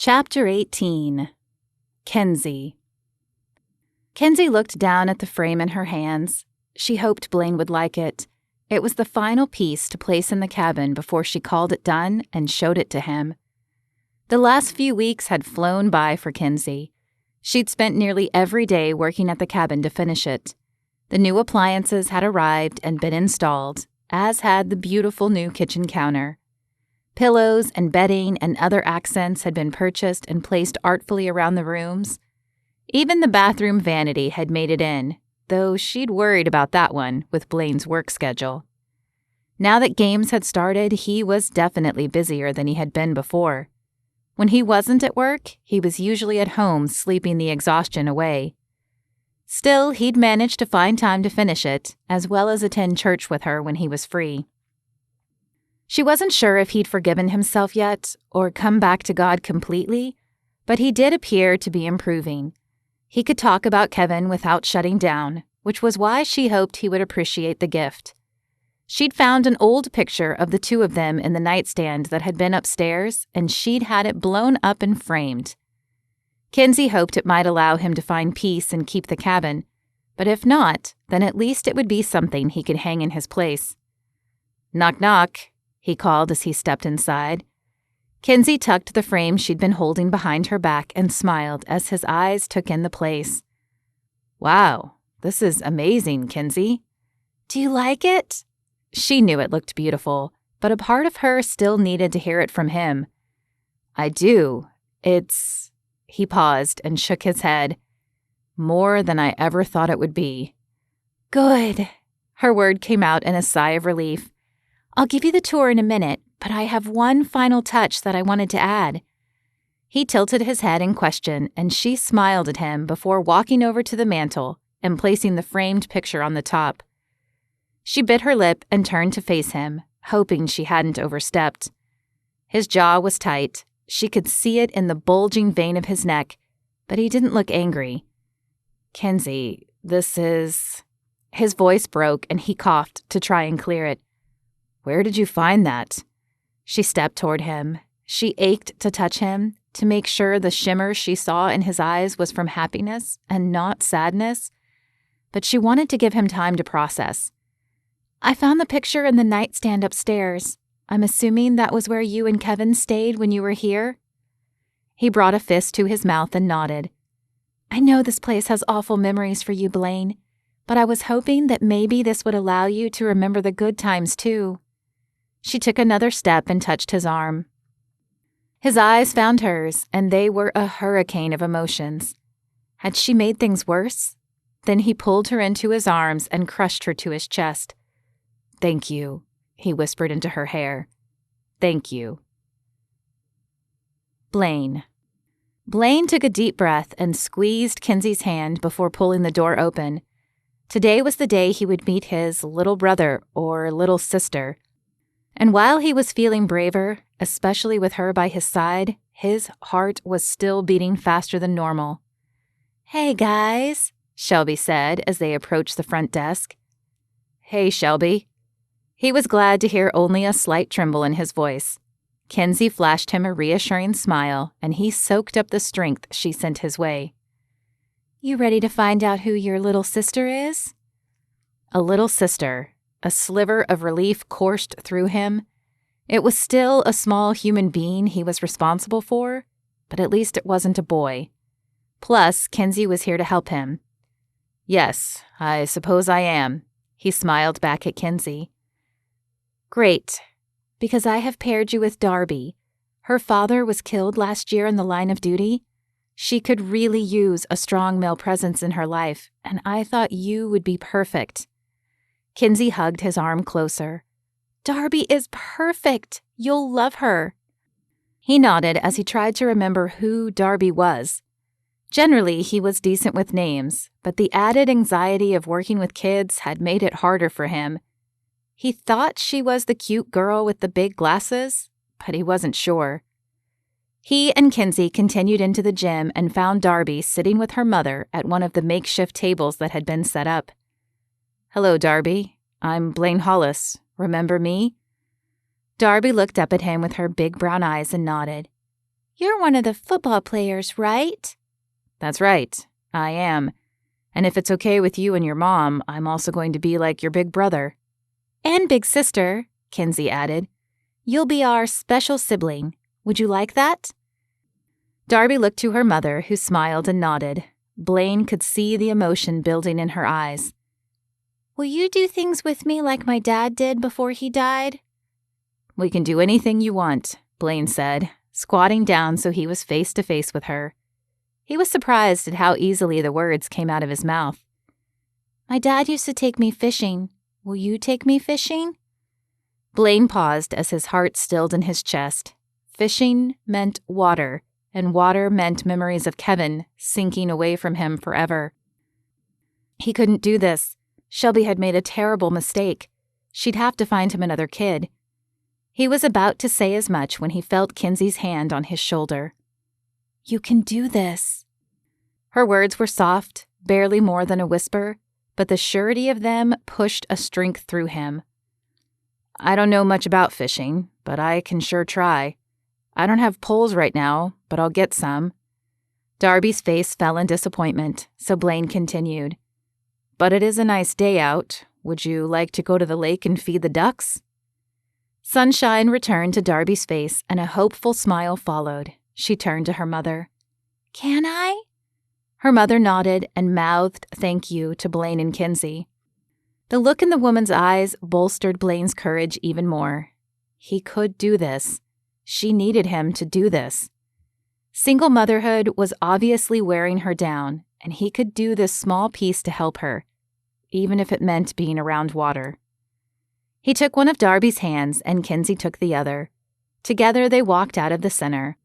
Chapter 18. Kenzie. Kenzie looked down at the frame in her hands. She hoped Blaine would like it. It was the final piece to place in the cabin before she called it done and showed it to him. The last few weeks had flown by for Kenzie. She'd spent nearly every day working at the cabin to finish it. The new appliances had arrived and been installed, as had the beautiful new kitchen counter. Pillows and bedding and other accents had been purchased and placed artfully around the rooms. Even the bathroom vanity had made it in, though she'd worried about that one with Blaine's work schedule. Now that games had started, he was definitely busier than he had been before. When he wasn't at work, he was usually at home sleeping the exhaustion away. Still, he'd managed to find time to finish it, as well as attend church with her when he was free. She wasn't sure if he'd forgiven himself yet, or come back to God completely, but he did appear to be improving. He could talk about Kevin without shutting down, which was why she hoped he would appreciate the gift. She'd found an old picture of the two of them in the nightstand that had been upstairs, and she'd had it blown up and framed. Kenzie hoped it might allow him to find peace and keep the cabin, but if not, then at least it would be something he could hang in his place. "Knock, knock," he called as he stepped inside. Kenzie tucked the frame she'd been holding behind her back and smiled as his eyes took in the place. "Wow, this is amazing, Kenzie." "Do you like it?" She knew it looked beautiful, but a part of her still needed to hear it from him. "I do. It's..." He paused and shook his head. "More than I ever thought it would be." "Good." Her word came out in a sigh of relief. "I'll give you the tour in a minute, but I have one final touch that I wanted to add." He tilted his head in question, and she smiled at him before walking over to the mantel and placing the framed picture on the top. She bit her lip and turned to face him, hoping she hadn't overstepped. His jaw was tight. She could see it in the bulging vein of his neck, but he didn't look angry. "Kenzie, this is..." His voice broke and he coughed to try and clear it. "Where did you find that?" She stepped toward him. She ached to touch him, to make sure the shimmer she saw in his eyes was from happiness and not sadness, but she wanted to give him time to process. "I found the picture in the nightstand upstairs. I'm assuming that was where you and Kevin stayed when you were here?" He brought a fist to his mouth and nodded. "I know this place has awful memories for you, Blaine, but I was hoping that maybe this would allow you to remember the good times too." She took another step and touched his arm. His eyes found hers, and they were a hurricane of emotions. Had she made things worse? Then he pulled her into his arms and crushed her to his chest. "Thank you," he whispered into her hair. "Thank you." Blaine. Blaine took a deep breath and squeezed Kenzie's hand before pulling the door open. Today was the day he would meet his little brother or little sister. And while he was feeling braver, especially with her by his side, his heart was still beating faster than normal. "Hey, guys," Shelby said as they approached the front desk. "Hey, Shelby." He was glad to hear only a slight tremble in his voice. Kenzie flashed him a reassuring smile, and he soaked up the strength she sent his way. "You ready to find out who your little sister is?" A little sister. A sliver of relief coursed through him. It was still a small human being he was responsible for, but at least it wasn't a boy. Plus, Kenzie was here to help him. "Yes, I suppose I am," he smiled back at Kenzie. "Great, because I have paired you with Darby. Her father was killed last year in the line of duty. She could really use a strong male presence in her life, and I thought you would be perfect." Kenzie hugged his arm closer. "Darby is perfect. You'll love her." He nodded as he tried to remember who Darby was. Generally, he was decent with names, but the added anxiety of working with kids had made it harder for him. He thought she was the cute girl with the big glasses, but he wasn't sure. He and Kenzie continued into the gym and found Darby sitting with her mother at one of the makeshift tables that had been set up. "Hello, Darby. I'm Blaine Hollis. Remember me?" Darby looked up at him with her big brown eyes and nodded. You're one of the football players, right? That's right, I am. And if it's okay with you and your mom, I'm also going to be like your big brother. And big sister, Kinsey added. You'll be our special sibling. Would you like that? Darby looked to her mother, who smiled and nodded. Blaine could see the emotion building in her eyes. Will you do things with me like my dad did before he died? We can do anything you want, Blaine said, squatting down so he was face to face with her. He was surprised at how easily the words came out of his mouth. My dad used to take me fishing. Will you take me fishing? Blaine paused as his heart stilled in his chest. Fishing meant water, and water meant memories of Kevin sinking away from him forever. He couldn't do this. Shelby had made a terrible mistake. She'd have to find him another kid. He was about to say as much when he felt Kinsey's hand on his shoulder. You can do this. Her words were soft, barely more than a whisper, but the surety of them pushed a strength through him. I don't know much about fishing, but I can sure try. I don't have poles right now, but I'll get some. Darby's face fell in disappointment, so Blaine continued. But it is a nice day out. Would you like to go to the lake and feed the ducks? Sunshine returned to Darby's face, and a hopeful smile followed. She turned to her mother. Can I? Her mother nodded and mouthed thank you to Blaine and Kinsey. The look in the woman's eyes bolstered Blaine's courage even more. He could do this. She needed him to do this. Single motherhood was obviously wearing her down, and he could do this small piece to help her, even if it meant being around water. He took one of Darby's hands, and Kinsey took the other. Together they walked out of the center.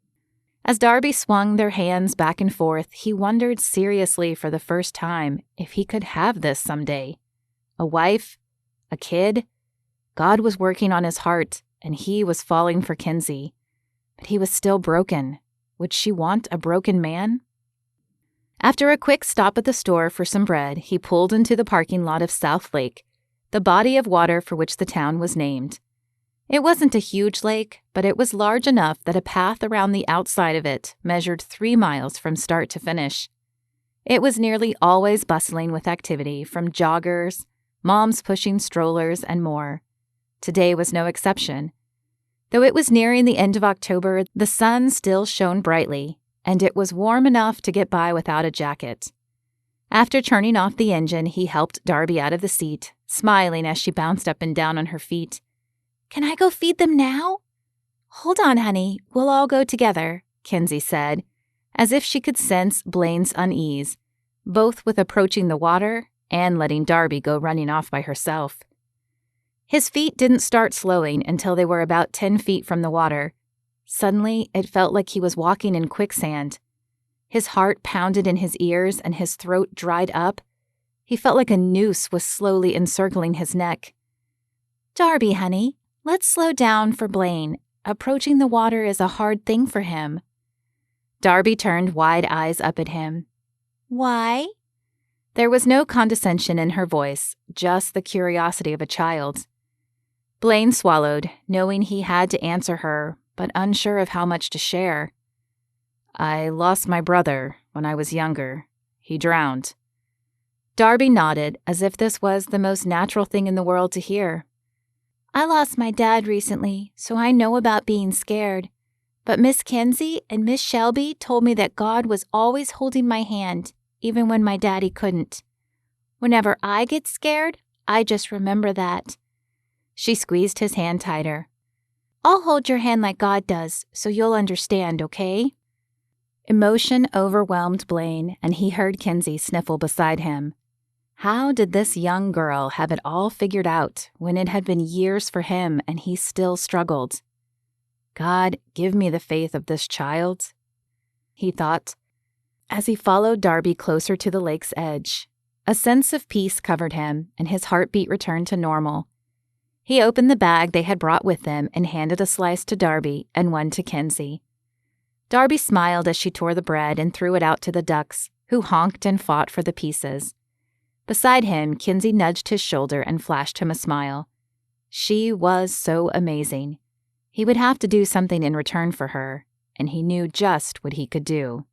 As Darby swung their hands back and forth, he wondered seriously for the first time if he could have this someday. A wife, a kid. God was working on his heart, and he was falling for Kinsey. But he was still broken. Would she want a broken man? After a quick stop at the store for some bread, he pulled into the parking lot of South Lake, the body of water for which the town was named. It wasn't a huge lake, but it was large enough that a path around the outside of it measured 3 miles from start to finish. It was nearly always bustling with activity from joggers, moms pushing strollers, and more. Today was no exception. Though it was nearing the end of October, the sun still shone brightly, and it was warm enough to get by without a jacket. After turning off the engine, he helped Darby out of the seat, smiling as she bounced up and down on her feet. Can I go feed them now? Hold on, honey. We'll all go together, Kinsey said, as if she could sense Blaine's unease, both with approaching the water and letting Darby go running off by herself. His feet didn't start slowing until they were about 10 feet from the water. Suddenly, it felt like he was walking in quicksand. His heart pounded in his ears and his throat dried up. He felt like a noose was slowly encircling his neck. Darby, honey, let's slow down for Blaine. Approaching the water is a hard thing for him. Darby turned wide eyes up at him. Why? There was no condescension in her voice, just the curiosity of a child. Blaine swallowed, knowing he had to answer her, but unsure of how much to share. I lost my brother when I was younger. He drowned. Darby nodded, as if this was the most natural thing in the world to hear. I lost my dad recently, so I know about being scared. But Miss Kinsey and Miss Shelby told me that God was always holding my hand, even when my daddy couldn't. Whenever I get scared, I just remember that. She squeezed his hand tighter. I'll hold your hand like God does, so you'll understand, okay? Emotion overwhelmed Blaine, and he heard Kinsey sniffle beside him. How did this young girl have it all figured out when it had been years for him and he still struggled? God, give me the faith of this child, he thought. As he followed Darby closer to the lake's edge, a sense of peace covered him and his heartbeat returned to normal. He opened the bag they had brought with them and handed a slice to Darby and one to Kinsey. Darby smiled as she tore the bread and threw it out to the ducks, who honked and fought for the pieces. Beside him, Kinsey nudged his shoulder and flashed him a smile. She was so amazing. He would have to do something in return for her, and he knew just what he could do.